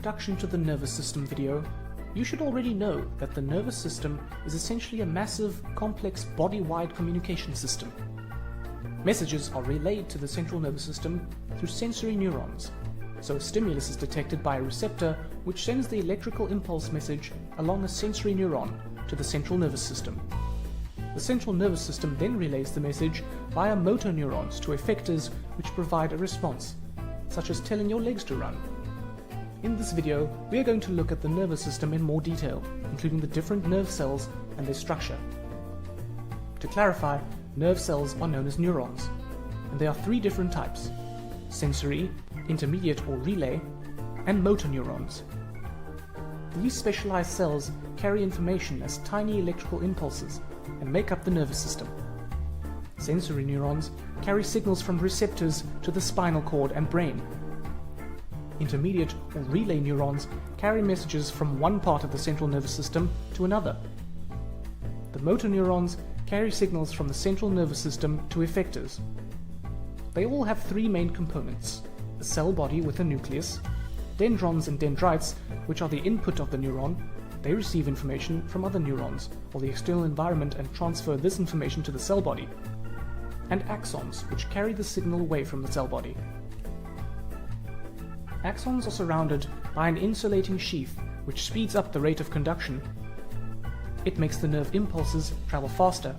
Introduction to the Nervous System video, you should already know that the nervous system is essentially a massive, complex, body-wide communication system. Messages are relayed to the central nervous system through sensory neurons. So a stimulus is detected by a receptor which sends the electrical impulse message along a sensory neuron to the central nervous system. The central nervous system then relays the message via motor neurons to effectors which provide a response, such as telling your legs to run. In this video, we are going to look at the nervous system in more detail, including the different nerve cells and their structure. To clarify, nerve cells are known as neurons, and there are three different types: sensory, intermediate or relay, and motor neurons. These specialized cells carry information as tiny electrical impulses and make up the nervous system. Sensory neurons carry signals from receptors to the spinal cord and brain. Intermediate or relay neurons carry messages from one part of the central nervous system to another. The motor neurons carry signals from the central nervous system to effectors. They all have three main components: a cell body with a nucleus, dendrons and dendrites, which are the input of the neuron. They receive information from other neurons or the external environment and transfer this information to the cell body, and axons, which carry the signal away from the cell body. Axons are surrounded by an insulating sheath which speeds up the rate of conduction. It makes the nerve impulses travel faster.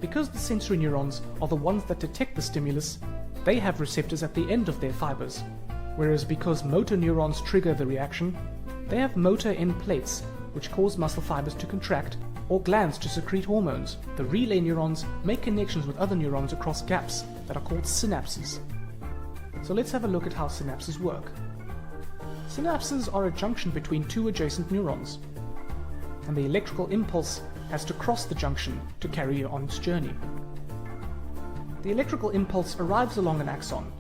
Because the sensory neurons are the ones that detect the stimulus, they have receptors at the end of their fibers, whereas because motor neurons trigger the reaction, they have motor end plates which cause muscle fibers to contract or glands to secrete hormones. The relay neurons make connections with other neurons across gaps that are called synapses. So let's have a look at how synapses work. Synapses are a junction between two adjacent neurons, and the electrical impulse has to cross the junction to carry it on its journey. The electrical impulse arrives along an axon.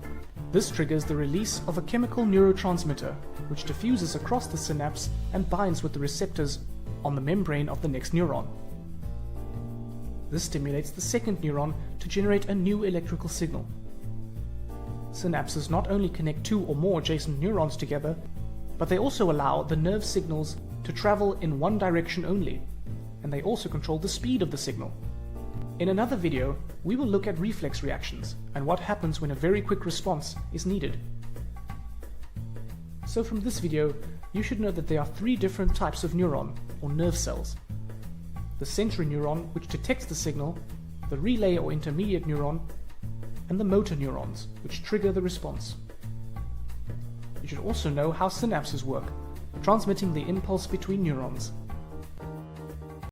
This triggers the release of a chemical neurotransmitter, which diffuses across the synapse and binds with the receptors on the membrane of the next neuron. This stimulates the second neuron to generate a new electrical signal. Synapses not only connect two or more adjacent neurons together, but they also allow the nerve signals to travel in one direction only, and they also control the speed of the signal. In another video, we will look at reflex reactions and what happens when a very quick response is needed. So from this video, you should know that there are three different types of neuron, or nerve cells: the sensory neuron, which detects the signal, the relay or intermediate neuron, and the motor neurons, which trigger the response. You should also know how synapses work, transmitting the impulse between neurons.